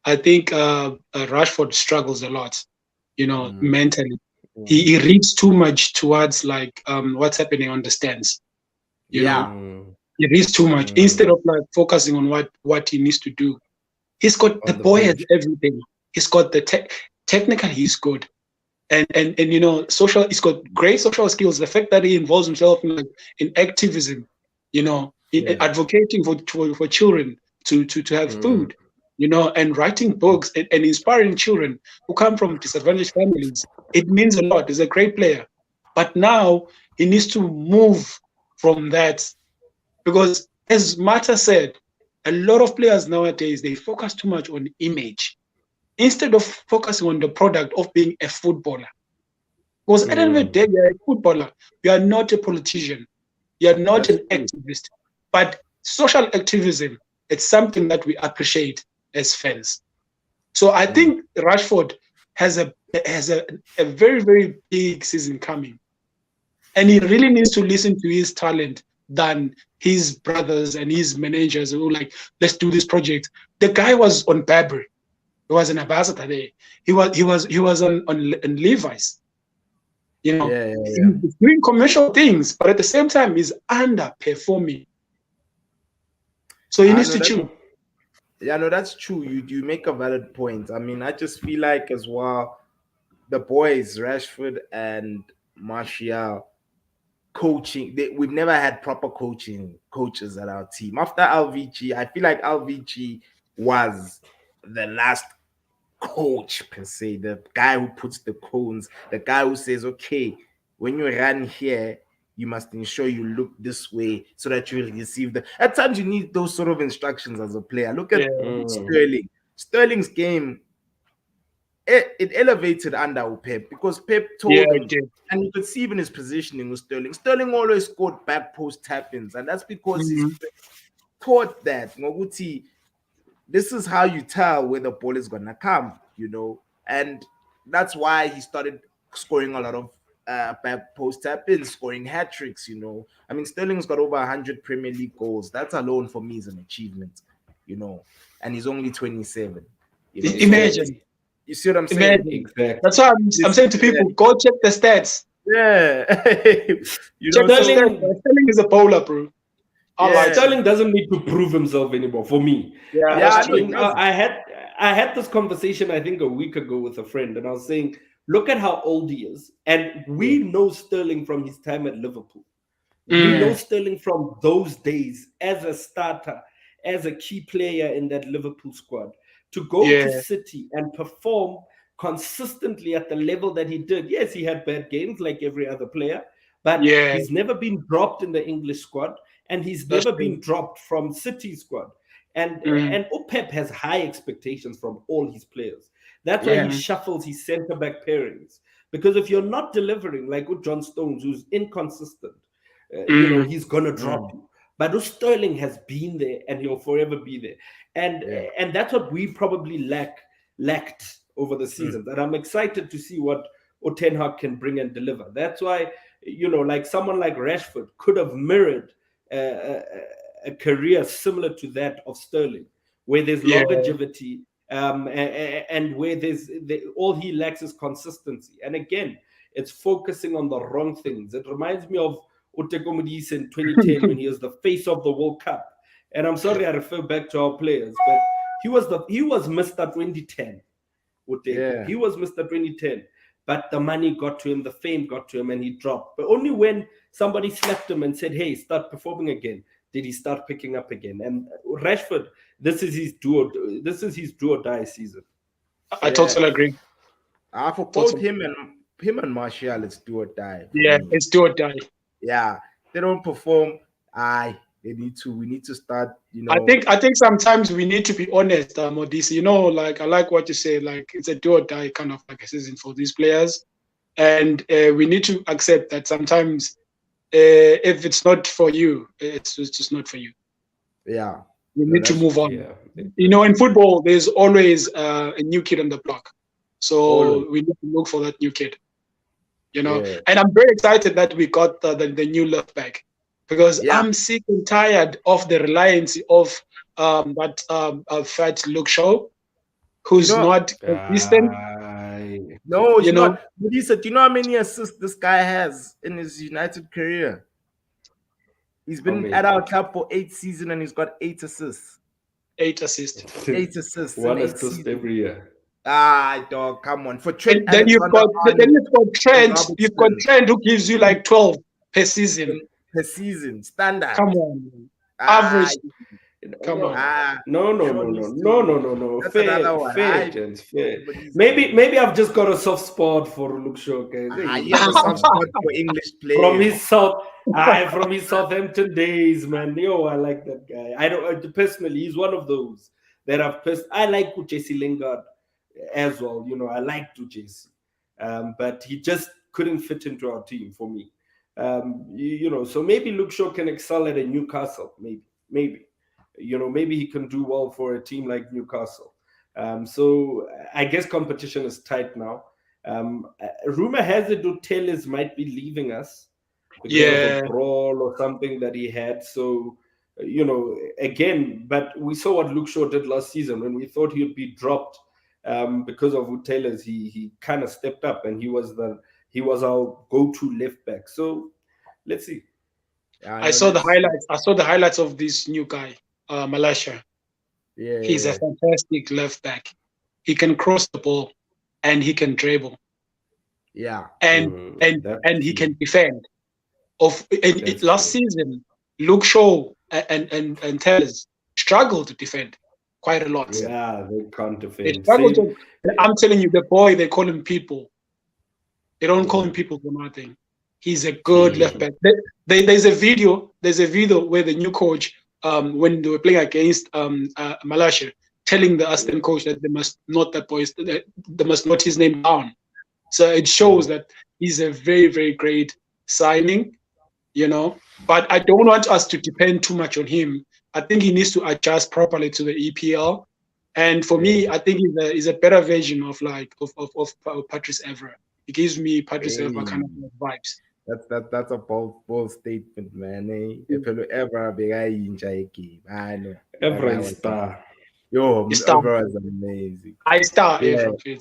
I think Rashford struggles a lot, you know, mentally. He reads too much towards like what's happening on the stands. You know, he reads too much instead of like focusing on what he needs to do. He's got the boy has everything. He's got the technically he's good, and you know, social. He's got great social skills. The fact that he involves himself in activism, you know, in advocating for children to have food, you know, and writing books and inspiring children who come from disadvantaged families. It means a lot. He's a great player, but now he needs to move from that, because as Mata said, a lot of players nowadays, they focus too much on image instead of focusing on the product of being a footballer. Because at the end of the day, you're a footballer. You are not a politician. You are not an activist. But social activism, it's something that we appreciate as fans. So I think Rashford has a very, very big season coming. And he really needs to listen to his talent than his brothers and his managers who like, let's do this project. The guy was on Burberry. He was an ambassador there. He was on Levi's. You know, he's doing commercial things, but at the same time, he's underperforming. So he needs to choose. Yeah, no, that's true. You make a valid point. I mean, I just feel like as well, the boys, Rashford and Martial, coaching, we've never had proper coaches at our team. After LVG, I feel like LVG was the last coach per se, the guy who puts the cones, the guy who says, okay, when you run here, you must ensure you look this way so that you will receive the. At times, you need those sort of instructions as a player. Look at Sterling. Sterling's game, it elevated under Pep, because Pep told him, and you could see even his positioning with Sterling. Sterling always scored back post tap-ins, and that's because he's taught that Ngoguti, this is how you tell where the ball is gonna come, you know, and that's why he started scoring a lot of back post tap-ins, scoring hat tricks. You know, I mean, Sterling's got over 100 Premier League goals. That's alone for me is an achievement, you know, and he's only 27. You know? Imagine. You see what I'm saying? Exactly. That's why I'm saying to people, go check the stats. Yeah. You check the stats. Sterling is a bowler, bro. Sterling doesn't need to prove himself anymore for me. I had this conversation, I think, a week ago with a friend, and I was saying, look at how old he is. And we know Sterling from his time at Liverpool. We know Sterling from those days as a starter, as a key player in that Liverpool squad. To go to City and perform consistently at the level that he did. Yes, he had bad games like every other player, but he's never been dropped in the English squad, and he's never been dropped from City squad. And Pep has high expectations from all his players. That's why he shuffles his centre back pairings. Because if you're not delivering, like with John Stones, who's inconsistent, he's gonna drop you. But Sterling has been there, and he'll forever be there. And that's what we probably lacked over the season. And I'm excited to see what Ten Hag can bring and deliver. That's why, like someone like Rashford could have mirrored a career similar to that of Sterling, where there's longevity, and where all he lacks is consistency. And again, it's focusing on the wrong things. It reminds me of Oteko Modise in 2010 when he was the face of the World Cup. And I'm sorry I refer back to our players, but he was Mr. 2010. He was Mr. 2010. But the money got to him, the fame got to him, and he dropped. But only when somebody slapped him and said, "Hey, start performing again," did he start picking up again. And Rashford, this is his do or die season. I totally agree. For both him and Martial, it's do or die. It's do or die. Yeah, they don't perform. We need to start. I think sometimes we need to be honest, Modisi. Like I like what you say. Like it's a do or die kind of like a season for these players, and we need to accept that sometimes if it's not for you, it's just not for you. Yeah, we need to move on. In football, there's always a new kid on the block, so we need to look for that new kid. And I'm very excited that we got the new left back. Because I'm sick and tired of the reliance of that fat Luke Shaw, who's not consistent. No, it's not. Lisa, do you know how many assists this guy has in his United career? He's been at our club for 8 seasons and he's got 8 assists. 8 assists. 8 assists. 1 assist every year. Dog, come on. For Trent, then you've got Trent. You've got Trent who gives you like 12 per season. Per season, standard. Come on, average. Come on. No. Fair, gents. Fair. Maybe I've just got a soft spot for Luke Shaw. Okay? You have a soft spot for English players. From his Southampton days, man. I like that guy. I don't personally. He's one of those that I like Jesse Lingard as well. I like Jesse, but he just couldn't fit into our team for me. So maybe Luke Shaw can excel at a Newcastle. Maybe he can do well for a team like Newcastle. So I guess competition is tight now. Rumor has it Telles might be leaving us because of a brawl or something that he had. So again, but we saw what Luke Shaw did last season when we thought he would be dropped because of Telles. He kind of stepped up and he was our go-to left back. So let's see. I saw the highlights. I saw the highlights of this new guy, Malaysia. He's a fantastic left back. He can cross the ball and he can dribble. And he can defend. Last season, Luke Shaw and Telles struggled to defend quite a lot. Yeah, they can't defend. I'm telling you, the boy, they call him People. They don't call him People for nothing. He's a good left back. There's a video where the new coach, when they were playing against Malaysia, telling the assistant coach that they must note his name down. So it shows that he's a very, very great signing, But I don't want us to depend too much on him. I think he needs to adjust properly to the EPL. And for me, I think he's a better version of Patrice Evra. It gives me Patrice Evra kind of vibes. That's a bold statement, man. If you ever be a game, I know. Evra is star. Evra is amazing. I star Evra.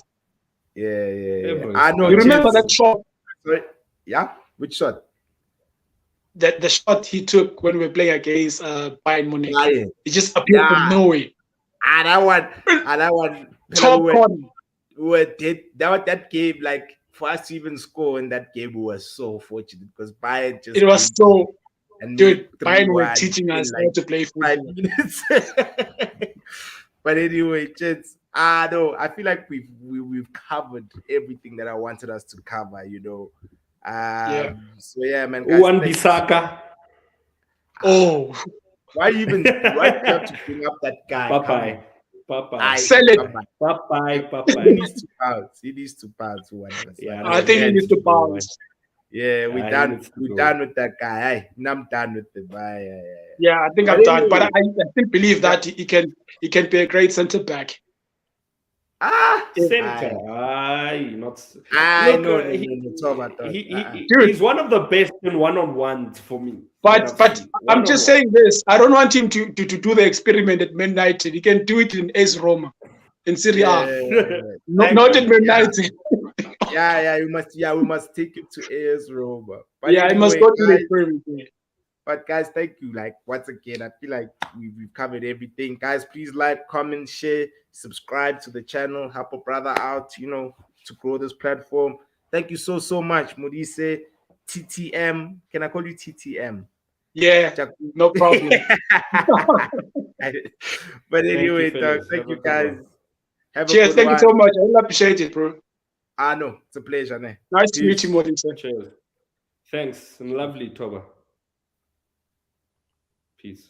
Yeah. I know. You remember that shot? Sorry? Yeah? Which shot? The shot he took when we were playing against Bayern Munich. It just appeared from nowhere. And that one. Top corner. That game, like, for us to even score in that game, we were so fortunate because Bayern just. It was so. and Dude, make Bayern were 3-1 teaching in us how like to play 5 football. minutes. But anyway, gents, no, I feel like we've covered everything that I wanted us to cover, you know. Yeah. So yeah, man, guys, One thank you. Bisaka. Oh, Why you do you have to bring up that guy? Bye Come bye. on. Bye sell it. Bye-bye. bye. Bye bye. He needs to pounce. He needs to pounce one of us. Yeah, I no, think he he needs needs to to go. bounce. Yeah, Yeah, he needs to we're go. done with that guy. Hey, I'm done with him. Bye. Yeah. Yeah, I think But I'm done. But anyway, I still believe that he can be a great centre back. Center. Not. Look, no, Toba, Dude, he's one of the best in one-on-ones for me. but I'm just One-on-one. saying this. I don't want him to do the experiment at Man United. He can do it in AS Roma, in Serie A. Not at Man United. We must take it to AS Roma. But Yeah, I must anyway, go to the guys, experiment. Yeah. but guys, thank you. Like once again, I feel like we've covered everything. Guys, please like, comment, share, subscribe to the channel, help a brother out, you know, to grow this platform. Thank you so much, Modise, TTM. Can I call you TTM? Yeah, no problem. But anyway, fellas. thank Have you a good guys. one. Have a Cheers. good Thank one. you so much. I really appreciate it, bro. No, it's a pleasure. Ne? Nice to meet you, Modise. Cheers. Thanks. And lovely, Toba. Peace.